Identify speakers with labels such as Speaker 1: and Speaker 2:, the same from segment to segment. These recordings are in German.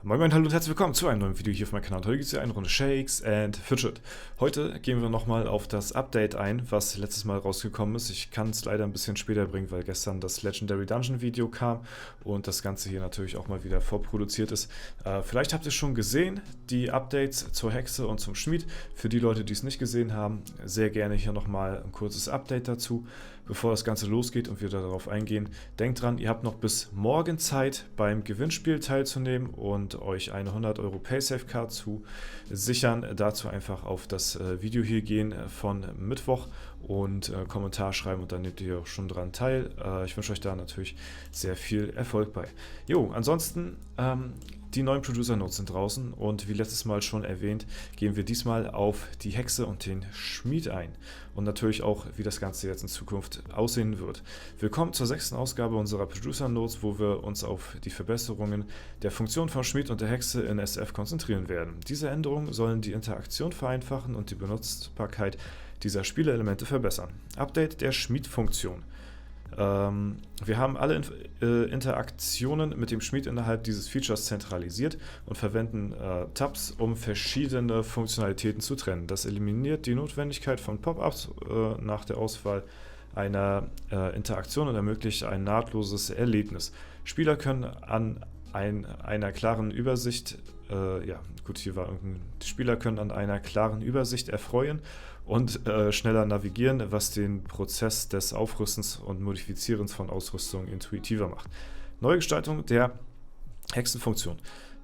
Speaker 1: Moin Moin, hallo und herzlich willkommen zu einem neuen Video hier auf meinem Kanal. Heute gibt es hier eine Runde Shakes and Fidget. Heute gehen wir nochmal auf das Update ein, was letztes Mal rausgekommen ist. Ich kann es leider ein bisschen später bringen, weil gestern das Legendary Dungeon Video kam und das Ganze hier natürlich auch mal wieder vorproduziert ist. Vielleicht habt ihr schon gesehen, die Updates zur Hexe und zum Schmied. Für die Leute, die es nicht gesehen haben, sehr gerne hier nochmal ein kurzes Update dazu, bevor das Ganze losgeht und wir darauf eingehen. Denkt dran, ihr habt noch bis morgen Zeit, beim Gewinnspiel teilzunehmen und euch eine 100 € Paysafe-Card zu sichern. Dazu einfach auf das Video hier gehen von Mittwoch und Kommentar schreiben und dann nehmt ihr auch schon dran teil. Ich wünsche euch da natürlich sehr viel Erfolg bei. Jo, ansonsten die neuen Producer Notes sind draußen und wie letztes Mal schon erwähnt, gehen wir diesmal auf die Hexe und den Schmied ein und natürlich auch, wie das Ganze jetzt in Zukunft aussehen wird. Willkommen zur 6. Ausgabe unserer Producer Notes, wo wir uns auf die Verbesserungen der Funktion von Schmied und der Hexe in SF konzentrieren werden. Diese Änderungen sollen die Interaktion vereinfachen und die Benutzbarkeit dieser Spielelemente verbessern. Update der Schmied-Funktion. Wir haben alle Interaktionen mit dem Schmied innerhalb dieses Features zentralisiert und verwenden Tabs, um verschiedene Funktionalitäten zu trennen. Das eliminiert die Notwendigkeit von Pop-ups nach der Auswahl einer Interaktion und ermöglicht ein nahtloses Erlebnis. Spieler können an einer klaren Übersicht, die Spieler können an einer klaren Übersicht erfreuen und schneller navigieren, was den Prozess des Aufrüstens und Modifizierens von Ausrüstung intuitiver macht. Neugestaltung der Hexenfunktion.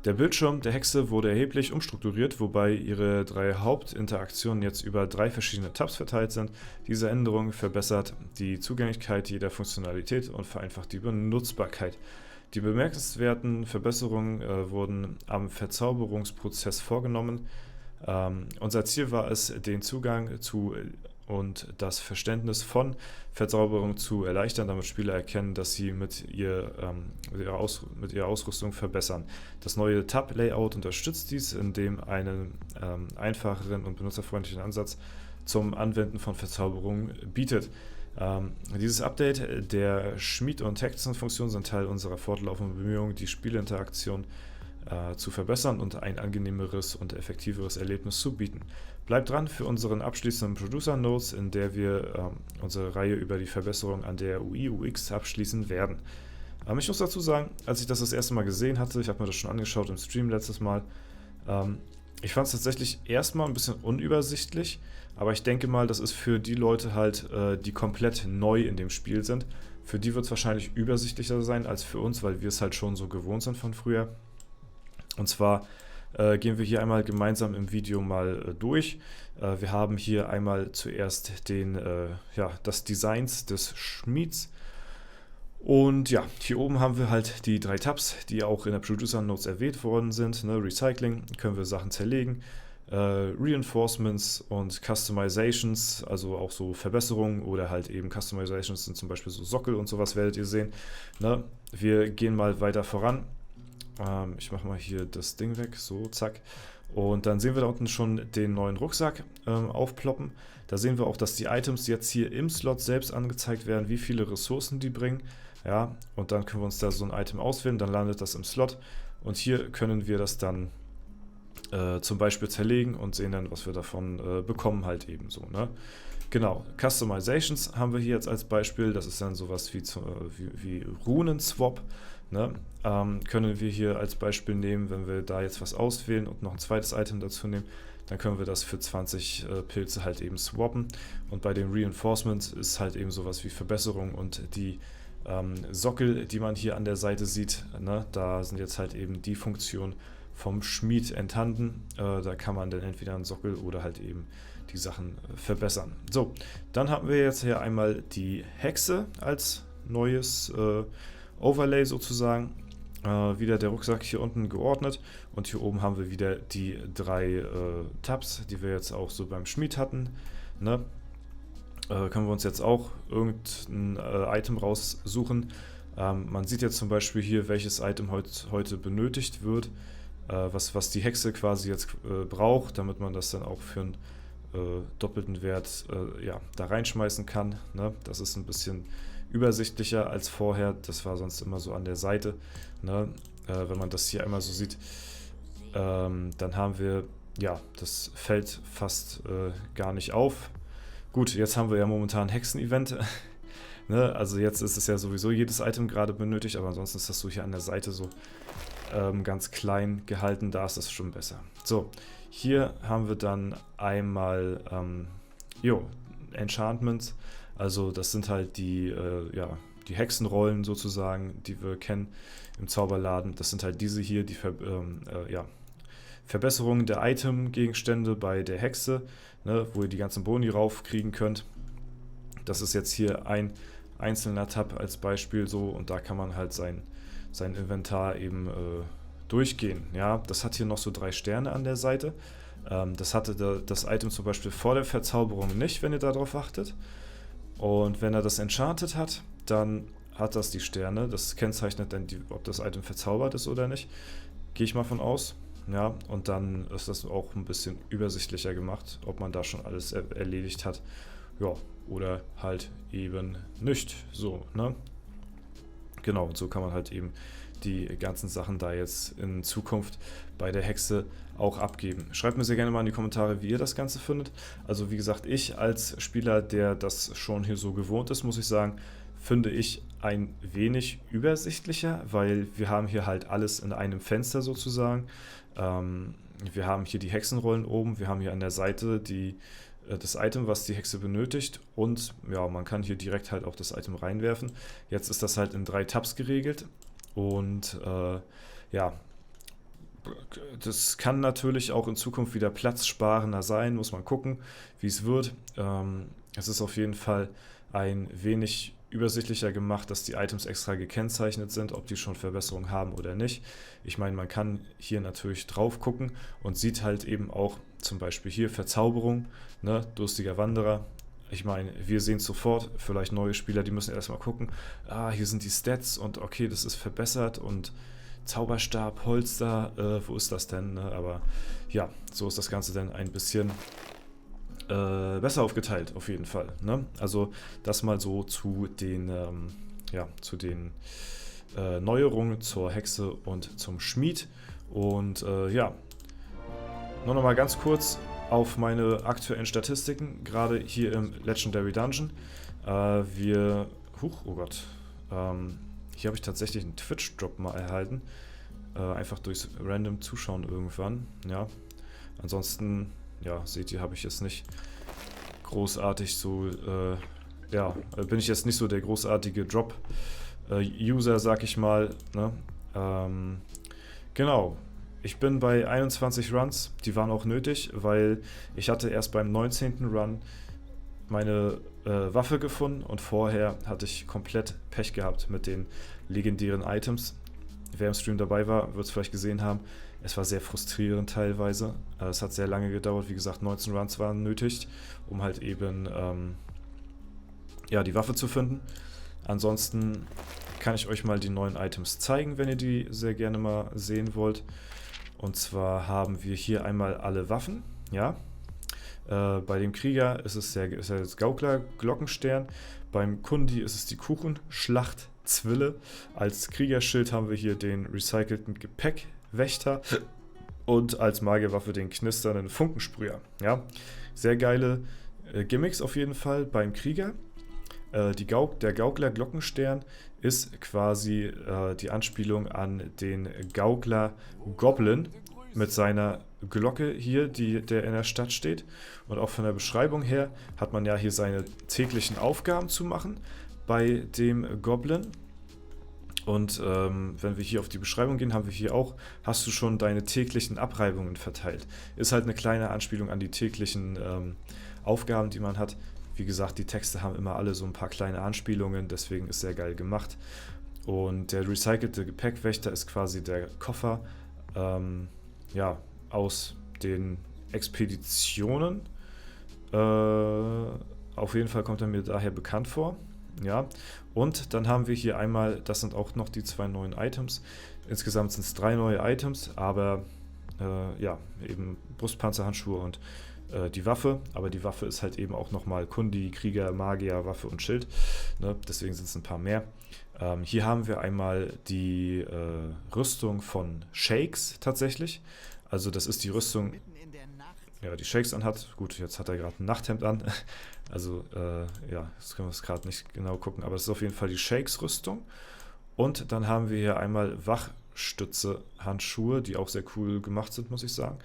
Speaker 1: Der Bildschirm der Hexe wurde erheblich umstrukturiert, wobei ihre 3 Hauptinteraktionen jetzt über 3 verschiedene Tabs verteilt sind. Diese Änderung verbessert die Zugänglichkeit jeder Funktionalität und vereinfacht die Benutzbarkeit. Die bemerkenswerten Verbesserungen wurden am Verzauberungsprozess vorgenommen. Unser Ziel war es, den Zugang zu und das Verständnis von Verzauberung zu erleichtern, damit Spieler erkennen, dass sie mit ihrer Ausrüstung verbessern. Das neue Tab-Layout unterstützt dies, indem einen einfacheren und benutzerfreundlichen Ansatz zum Anwenden von Verzauberungen bietet. Dieses Update der Schmied- und Hexenfunktion sind Teil unserer fortlaufenden Bemühungen, die Spielinteraktion zu verbessern und ein angenehmeres und effektiveres Erlebnis zu bieten. Bleibt dran für unseren abschließenden Producer Notes, in der wir unsere Reihe über die Verbesserung an der UI/UX abschließen werden. Ich muss dazu sagen, als ich das erste Mal gesehen hatte, ich habe mir das schon angeschaut im Stream letztes Mal, ich fand es tatsächlich erstmal ein bisschen unübersichtlich, aber ich denke mal, das ist für die Leute halt, die komplett neu in dem Spiel sind. Für die wird es wahrscheinlich übersichtlicher sein als für uns, weil wir es halt schon so gewohnt sind von früher. Und zwar gehen wir hier einmal gemeinsam im Video mal durch. Wir haben hier einmal zuerst das Designs des Schmieds. Und ja, hier oben haben wir halt die 3 Tabs, die auch in der Producer Notes erwähnt worden sind. Recycling, können wir Sachen zerlegen. Reinforcements und Customizations, also auch so Verbesserungen oder halt eben Customizations sind zum Beispiel so Sockel und sowas werdet ihr sehen. Wir gehen mal weiter voran. Ich mache mal hier das Ding weg, so, zack. Und dann sehen wir da unten schon den neuen Rucksack aufploppen. Da sehen wir auch, dass die Items jetzt hier im Slot selbst angezeigt werden, wie viele Ressourcen die bringen. Ja, und dann können wir uns da so ein Item auswählen, dann landet das im Slot. Und hier können wir das dann zum Beispiel zerlegen und sehen dann, was wir davon bekommen halt ebenso. Ne? Genau, Customizations haben wir hier jetzt als Beispiel. Das ist dann sowas wie Runen-Swap. Ne? Können wir hier als Beispiel nehmen, wenn wir da jetzt was auswählen und noch ein zweites Item dazu nehmen, dann können wir das für 20 Pilze halt eben swappen. Und bei den Reinforcements ist halt eben sowas wie Verbesserung und die Sockel, die man hier an der Seite sieht, ne? Da sind jetzt halt eben die Funktionen vom Schmied enthalten. Da kann man dann entweder einen Sockel oder halt eben die Sachen verbessern. So, dann haben wir jetzt hier einmal die Hexe als neues Overlay sozusagen. Wieder der Rucksack hier unten geordnet und hier oben haben wir wieder die 3 Tabs, die wir jetzt auch so beim Schmied hatten. Ne? Können wir uns jetzt auch irgendein Item raussuchen. Man sieht jetzt zum Beispiel hier, welches Item heute benötigt wird, was die Hexe quasi jetzt braucht, damit man das dann auch für einen doppelten Wert da reinschmeißen kann. Ne? Das ist ein bisschen übersichtlicher als vorher, das war sonst immer so an der Seite. Ne? wenn man das hier einmal so sieht, dann haben wir, ja, das fällt fast gar nicht auf. Gut, jetzt haben wir ja momentan ein Hexen-Event. Ne? Also jetzt ist es ja sowieso jedes Item gerade benötigt, aber ansonsten ist das so hier an der Seite so ganz klein gehalten, da ist das schon besser. So, hier haben wir dann einmal Enchantments, also das sind halt die, die Hexenrollen sozusagen, die wir kennen im Zauberladen. Das sind halt diese hier, die Verbesserungen der Item-Gegenstände bei der Hexe, ne, wo ihr die ganzen Boni raufkriegen könnt. Das ist jetzt hier ein einzelner Tab als Beispiel so, und da kann man halt sein Inventar eben durchgehen. Ja, das hat hier noch so 3 Sterne an der Seite. Das hatte das Item zum Beispiel vor der Verzauberung nicht, wenn ihr darauf achtet. Und wenn er das enchantet hat, dann hat das die Sterne. Das kennzeichnet dann, ob das Item verzaubert ist oder nicht. Gehe ich mal von aus. Ja, und dann ist das auch ein bisschen übersichtlicher gemacht, ob man da schon alles erledigt hat. Ja, oder halt eben nicht. So, ne? Genau, und so kann man halt eben die ganzen Sachen da jetzt in Zukunft bei der Hexe auch abgeben. Schreibt mir sehr gerne mal in die Kommentare, wie ihr das Ganze findet. Also wie gesagt, ich als Spieler, der das schon hier so gewohnt ist, muss ich sagen, finde ich ein wenig übersichtlicher, weil wir haben hier halt alles in einem Fenster sozusagen. Wir haben hier die Hexenrollen oben, wir haben hier an der Seite das Item, was die Hexe benötigt, und ja, man kann hier direkt halt auch das Item reinwerfen. Jetzt ist das halt in 3 Tabs geregelt, und ja, das kann natürlich auch in Zukunft wieder platzsparender sein, muss man gucken, wie es wird. Es ist auf jeden Fall ein wenig übersichtlicher gemacht, dass die Items extra gekennzeichnet sind, ob die schon Verbesserungen haben oder nicht. Ich meine, man kann hier natürlich drauf gucken und sieht halt eben auch zum Beispiel hier Verzauberung, ne, durstiger Wanderer. Ich meine, wir sehen es sofort, vielleicht neue Spieler, die müssen erstmal gucken, hier sind die Stats und okay, das ist verbessert und Zauberstab, Holster, wo ist das denn? Ne? Aber ja, so ist das Ganze dann ein bisschen besser aufgeteilt, auf jeden Fall. Ne? Also das mal so zu den, Neuerungen zur Hexe und zum Schmied. Und ja, nur noch mal ganz kurz auf meine aktuellen Statistiken, gerade hier im Legendary Dungeon. Oh Gott, hier habe ich tatsächlich einen Twitch-Drop mal erhalten, einfach durchs random Zuschauen irgendwann, ja. Ansonsten, ja, seht ihr, habe ich jetzt nicht großartig so, bin ich jetzt nicht so der großartige Drop-User, sag ich mal, ne? Genau. Ich bin bei 21 Runs, die waren auch nötig, weil ich hatte erst beim 19. Run meine Waffe gefunden, und vorher hatte ich komplett Pech gehabt mit den legendären Items. Wer im Stream dabei war, wird es vielleicht gesehen haben. Es war sehr frustrierend teilweise. Es hat sehr lange gedauert, wie gesagt, 19 Runs waren nötig, um halt eben die Waffe zu finden. Ansonsten kann ich euch mal die neuen Items zeigen, wenn ihr die sehr gerne mal sehen wollt. Und zwar haben wir hier einmal alle Waffen, ja. Bei dem Krieger ist es der Gaukler Glockenstern, beim Kundi ist es die Kuchenschlacht-Zwille. Als Kriegerschild haben wir hier den recycelten Gepäckwächter und als Magierwaffe den knisternden Funkensprüher. Ja. Sehr geile Gimmicks auf jeden Fall beim Krieger. Der Gaukler Glockenstern ist quasi die Anspielung an den Gaukler Goblin mit seiner Glocke hier, der in der Stadt steht. Und auch von der Beschreibung her hat man ja hier seine täglichen Aufgaben zu machen bei dem Goblin. Und wenn wir hier auf die Beschreibung gehen, haben wir hier auch, hast du schon deine täglichen Abreibungen verteilt. Ist halt eine kleine Anspielung an die täglichen Aufgaben, die man hat. Wie gesagt, die Texte haben immer alle so ein paar kleine Anspielungen, deswegen ist sehr geil gemacht. Und der recycelte Gepäckwächter ist quasi der Koffer aus den Expeditionen. Auf jeden Fall kommt er mir daher bekannt vor. Ja, und dann haben wir hier einmal, das sind auch noch die 2 neuen Items. Insgesamt sind es 3 neue Items, aber eben Brustpanzerhandschuhe und die Waffe, aber die Waffe ist halt eben auch nochmal Kundi, Krieger, Magier, Waffe und Schild, ne? Deswegen sind es ein paar mehr. Hier haben wir einmal die Rüstung von Shakes tatsächlich. Also das ist die Rüstung, ja, die Shakes anhat. Gut, jetzt hat er gerade ein Nachthemd an. Also ja, das können wir es gerade nicht genau gucken, aber das ist auf jeden Fall die Shakes-Rüstung. Und dann haben wir hier einmal Wachstütze-Handschuhe, die auch sehr cool gemacht sind, muss ich sagen.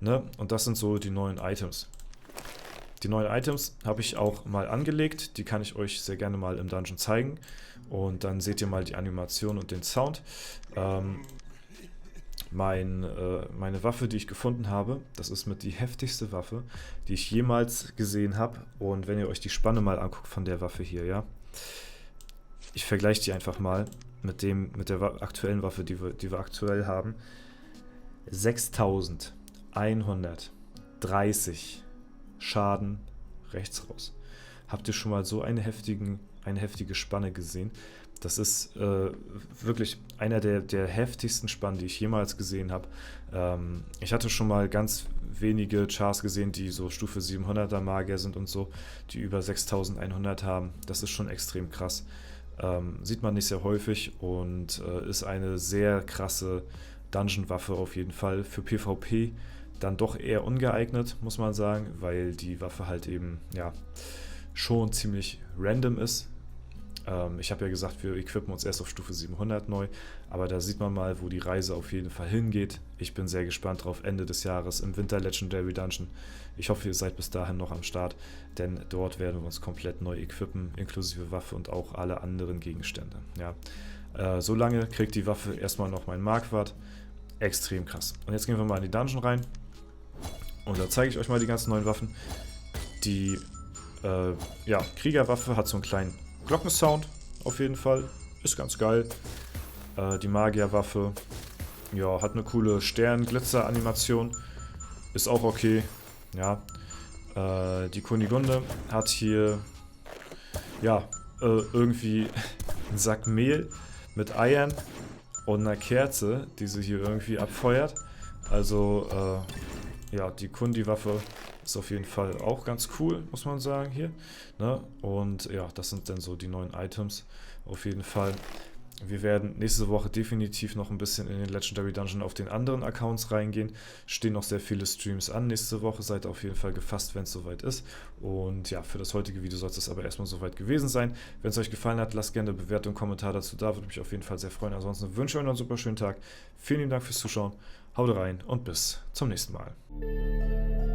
Speaker 1: Ne? Und das sind so die neuen Items. Die neuen Items habe ich auch mal angelegt. Die kann ich euch sehr gerne mal im Dungeon zeigen. Und dann seht ihr mal die Animation und den Sound. Meine Waffe, die ich gefunden habe, das ist mit die heftigste Waffe, die ich jemals gesehen habe. Und wenn ihr euch die Spanne mal anguckt von der Waffe hier, ja. Ich vergleiche die einfach mal mit der aktuellen Waffe, die wir aktuell haben. 6130 Schaden rechts raus. Habt ihr schon mal so eine heftige Spanne gesehen? Das ist wirklich einer der heftigsten Spannen, die ich jemals gesehen habe. Ich hatte schon mal ganz wenige Chars gesehen, die so Stufe 700er Magier sind und so, die über 6100 haben. Das ist schon extrem krass. Sieht man nicht sehr häufig und ist eine sehr krasse Dungeon-Waffe auf jeden Fall. Für PvP dann doch eher ungeeignet, muss man sagen, weil die Waffe halt eben, ja, schon ziemlich random ist. Ich habe ja gesagt, wir equippen uns erst auf Stufe 700 neu, aber da sieht man mal, wo die Reise auf jeden Fall hingeht. Ich bin sehr gespannt drauf, Ende des Jahres im Winter Legendary Dungeon. Ich hoffe, ihr seid bis dahin noch am Start, denn dort werden wir uns komplett neu equippen, inklusive Waffe und auch alle anderen Gegenstände. Ja. Solange kriegt die Waffe erstmal noch meinen Markwert. Extrem krass. Und jetzt gehen wir mal in die Dungeon rein und da zeige ich euch mal die ganzen neuen Waffen. Die ja, Kriegerwaffe hat so einen kleinen Glockensound auf jeden Fall. Ist ganz geil. Die Magierwaffe, ja, hat eine coole Sternglitzer-Animation. Ist auch okay. Ja. Die Kunigunde hat hier, ja, irgendwie einen Sack Mehl mit Eiern und einer Kerze, die sie hier irgendwie abfeuert. Also, ja, die Kundi-Waffe ist auf jeden Fall auch ganz cool, muss man sagen hier. Ne? Und ja, das sind dann so die neuen Items auf jeden Fall. Wir werden nächste Woche definitiv noch ein bisschen in den Legendary Dungeon auf den anderen Accounts reingehen. Stehen noch sehr viele Streams an nächste Woche. Seid auf jeden Fall gefasst, wenn es soweit ist. Und ja, für das heutige Video soll es aber erstmal soweit gewesen sein. Wenn es euch gefallen hat, lasst gerne eine Bewertung und Kommentar dazu da. Würde mich auf jeden Fall sehr freuen. Ansonsten wünsche ich euch noch einen super schönen Tag. Vielen lieben Dank fürs Zuschauen. Haut rein und bis zum nächsten Mal.